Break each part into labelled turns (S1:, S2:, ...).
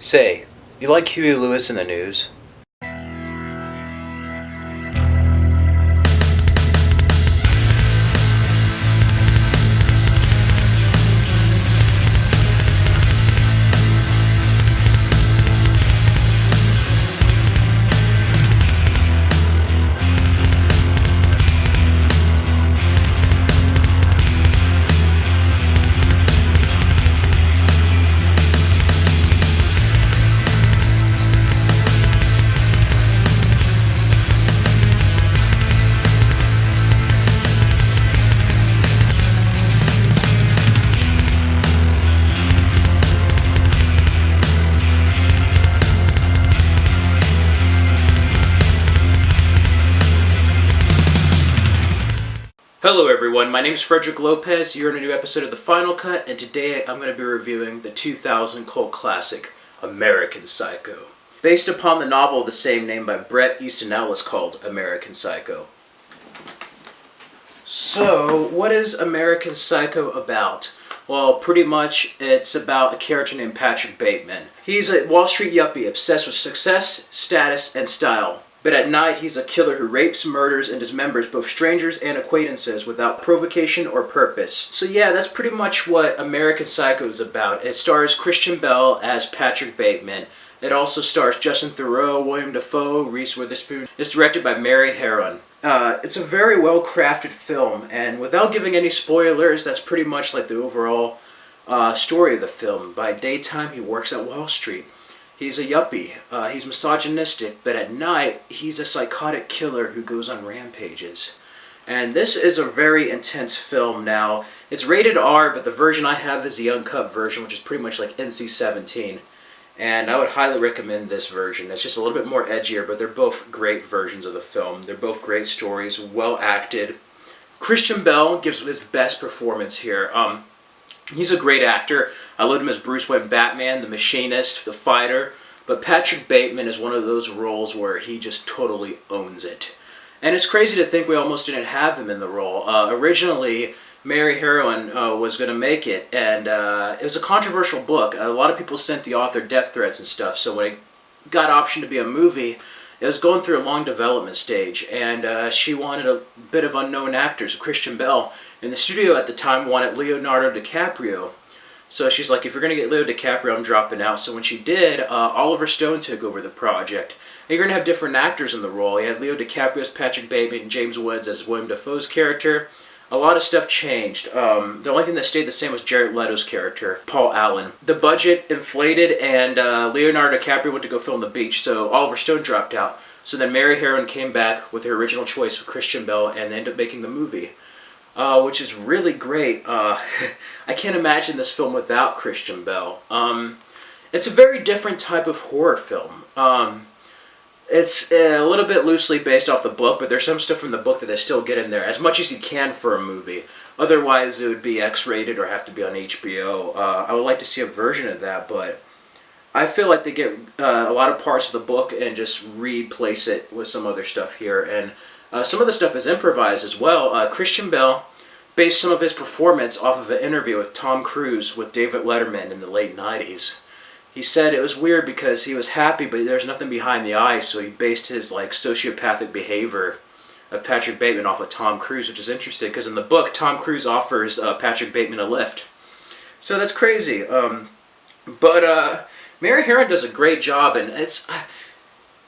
S1: Say, you like Huey Lewis in the news? Hello everyone, my name is Frederick Lopez, you're in a new episode of The Final Cut, and today I'm going to be reviewing the 2000 cult classic, American Psycho. Based upon the novel of the same name by Bret Easton Ellis called American Psycho. So, what is American Psycho about? Well, pretty much it's about a character named Patrick Bateman. He's a Wall Street yuppie obsessed with success, status, and style. But at night, he's a killer who rapes, murders, and dismembers both strangers and acquaintances without provocation or purpose. So yeah, that's pretty much what American Psycho is about. It stars Christian Bale as Patrick Bateman. It also stars Justin Theroux, William Dafoe, Reese Witherspoon. It's directed by Mary Harron. It's a very well-crafted film, and without giving any spoilers, that's pretty much like the overall story of the film. By daytime, he works at Wall Street. He's a yuppie, he's misogynistic, but at night, he's a psychotic killer who goes on rampages. And this is a very intense film now. It's rated R, but the version I have is the uncut version, which is pretty much like NC-17. And I would highly recommend this version. It's just a little bit more edgier, but they're both great versions of the film. They're both great stories, well acted. Christian Bale gives his best performance here. He's a great actor. I loved him as Bruce Wayne Batman, the Machinist, the Fighter. But Patrick Bateman is one of those roles where he just totally owns it. And it's crazy to think we almost didn't have him in the role. Originally, Mary Harron was going to make it, and it was a controversial book. A lot of people sent the author death threats and stuff, so when it got optioned to be a movie, it was going through a long development stage, and she wanted a bit of unknown actors, Christian Bale. And the studio at the time wanted Leonardo DiCaprio. So she's like, if you're going to get Leo DiCaprio, I'm dropping out. So when she did, Oliver Stone took over the project. And you're going to have different actors in the role. You had Leo DiCaprio as Patrick Bateman, James Woods as William Dafoe's character. A lot of stuff changed. The only thing that stayed the same was Jared Leto's character, Paul Allen. The budget inflated, and Leonardo DiCaprio went to go film The Beach, so Oliver Stone dropped out. So then Mary Harron came back with her original choice of Christian Bale, and they ended up making the movie. Which is really great. I can't imagine this film without Christian Bale. It's a very different type of horror film. It's a little bit loosely based off the book, but there's some stuff from the book that they still get in there, as much as you can for a movie. Otherwise, it would be X-rated or have to be on HBO. I would like to see a version of that, but I feel like they get a lot of parts of the book and just replace it with some other stuff here. And some of the stuff is improvised as well. Christian Bale based some of his performance off of an interview with Tom Cruise with David Letterman in the late 90s. He said it was weird because he was happy, but there's nothing behind the eyes, so he based his like sociopathic behavior of Patrick Bateman off of Tom Cruise, which is interesting because in the book, Tom Cruise offers Patrick Bateman a lift. So that's crazy. But Mary Harron does a great job, and it's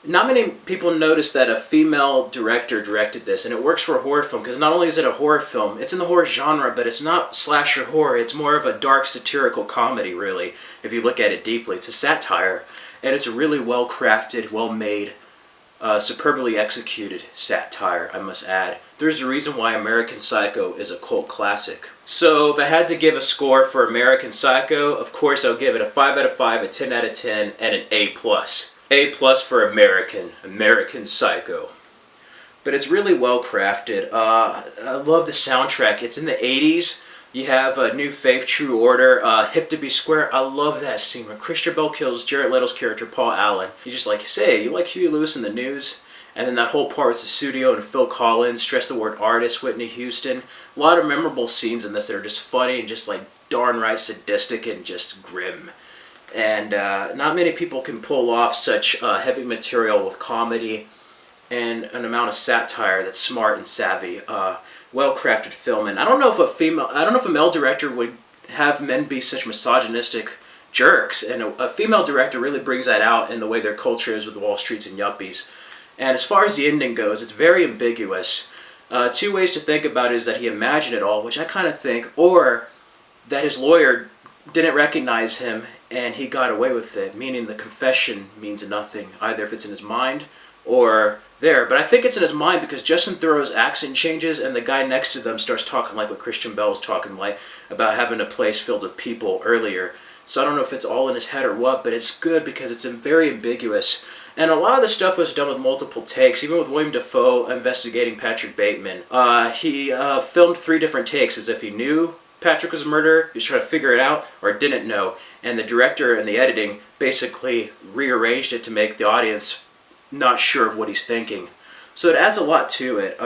S1: not many people notice that a female director directed this, and it works for a horror film because not only is it a horror film, it's in the horror genre, but it's not slasher horror. It's more of a dark satirical comedy, really. If you look at it deeply, it's a satire, and it's a really well-crafted, well-made, superbly executed satire, I must add. There's a reason why American Psycho is a cult classic. So if I had to give a score for American Psycho, of course I'll give it a 5 out of 5, a 10 out of 10, and an A+. A+ for American Psycho. But it's really well crafted. I love the soundtrack. It's in the 80s. You have New Faith, True Order, Hip to Be Square. I love that scene when Christian Bale kills Jared Leto's character, Paul Allen. He's just like, say, you like Huey Lewis in the news? And then that whole part with the studio and Phil Collins, stress the word artist, Whitney Houston. A lot of memorable scenes in this that are just funny and just like darn right sadistic and just grim. and not many people can pull off such heavy material with comedy and an amount of satire that's smart and savvy. Well-crafted film, and I don't know if a male director would have men be such misogynistic jerks, and a female director really brings that out in the way their culture is with the Wall Streets and Yuppies. And as far as the ending goes, it's very ambiguous. Two ways to think about it is that he imagined it all, which I kind of think, or that his lawyer didn't recognize him and he got away with it, meaning the confession means nothing, either if it's in his mind or there. But I think it's in his mind because Justin Theroux's accent changes and the guy next to them starts talking like what Christian Bale was talking like about having a place filled with people earlier. So I don't know if it's all in his head or what, but it's good because it's very ambiguous. And a lot of the stuff was done with multiple takes, even with William Dafoe investigating Patrick Bateman. He filmed 3 different takes as if he knew Patrick was a murderer, he was trying to figure it out, or didn't know. And the director and the editing basically rearranged it to make the audience not sure of what he's thinking. So it adds a lot to it.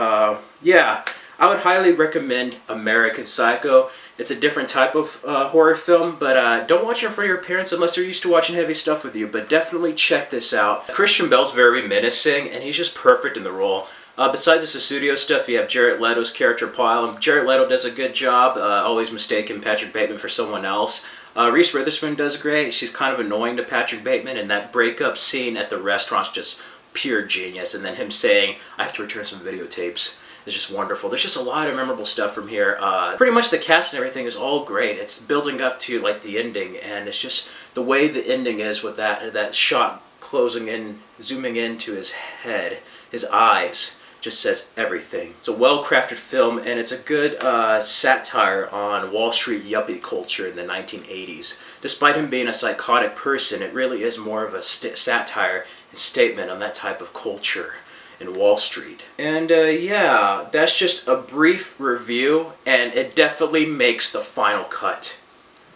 S1: Yeah, I would highly recommend American Psycho. It's a different type of horror film, but don't watch it in front of your parents unless they're used to watching heavy stuff with you. But definitely check this out. Christian Bale's very menacing, and he's just perfect in the role. Besides the studio stuff, you have Jared Leto's character Paul, and Jared Leto does a good job, always mistaking Patrick Bateman for someone else. Reese Witherspoon does great. She's kind of annoying to Patrick Bateman, and that breakup scene at the restaurant's just pure genius. And then him saying, "I have to return some videotapes." It's just wonderful. There's just a lot of memorable stuff from here. Pretty much the cast and everything is all great. It's building up to like the ending, and it's just the way the ending is with that shot closing in, zooming into his head, his eyes, just says everything. It's a well-crafted film, and it's a good satire on Wall Street yuppie culture in the 1980s. Despite him being a psychotic person, it really is more of a satire and statement on that type of culture in Wall Street. And yeah, that's just a brief review, and it definitely makes the final cut.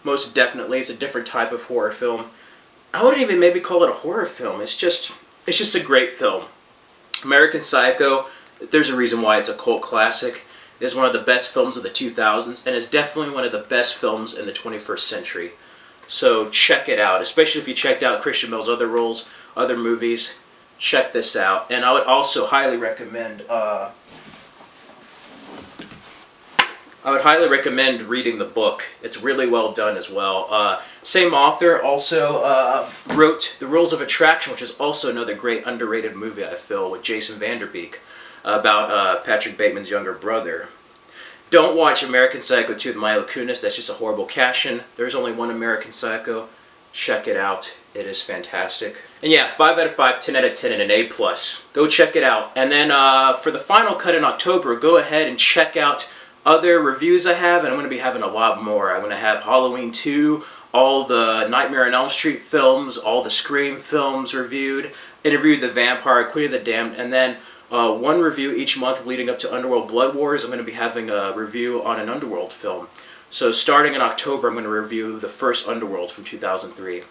S1: Most definitely, it's a different type of horror film. I wouldn't even maybe call it a horror film. It's just a great film. American Psycho, there's a reason why it's a cult classic. It is one of the best films of the 2000s, and it's definitely one of the best films in the 21st century. So check it out, especially if you checked out Christian Bale's other roles, other movies. Check this out. And I would also highly recommend reading the book. It's really well done as well. Same author also wrote The Rules of Attraction, which is also another great underrated movie, I feel, with Jason Vanderbeek about Patrick Bateman's younger brother. Don't watch American Psycho 2 with Mila Kunis. That's just a horrible cash-in. There's only one American Psycho. Check it out. It is fantastic. And yeah, 5 out of 5, 10 out of 10, and an A+. Go check it out. And then for the final cut in October, go ahead and check out other reviews I have, and I'm going to be having a lot more. I'm going to have Halloween 2, all the Nightmare on Elm Street films, all the Scream films reviewed, Interview with the Vampire, Queen of the Damned, and then one review each month leading up to Underworld Blood Wars. I'm going to be having a review on an Underworld film. So starting in October, I'm going to review the first Underworld from 2003.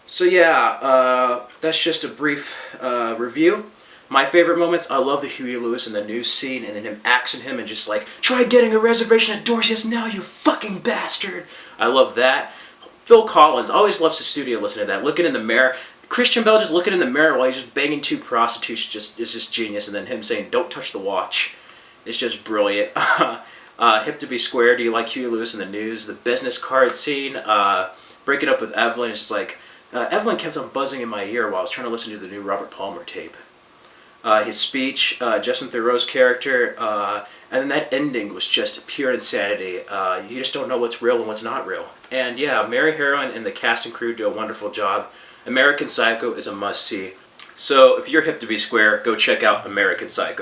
S1: So yeah, that's just a brief review. My favorite moments, I love the Huey Lewis in the news scene, and then him axing him and just like, "Try getting a reservation at Dorsey's now, you fucking bastard." I love that. Phil Collins, always loves the studio listening to that. Looking in the mirror. Christian Bale just looking in the mirror while he's just banging 2 prostitutes is just genius. And then him saying, "Don't touch the watch." It's just brilliant. Hip to be square, do you like Huey Lewis in the news? The business card scene, breaking up with Evelyn, it's just like, Evelyn kept on buzzing in my ear while I was trying to listen to the new Robert Palmer tape. His speech, Justin Theroux's character, and then that ending was just pure insanity. You just don't know what's real and what's not real. And yeah, Mary Harron and the cast and crew do a wonderful job. American Psycho is a must-see. So if you're hip to be square, go check out American Psycho.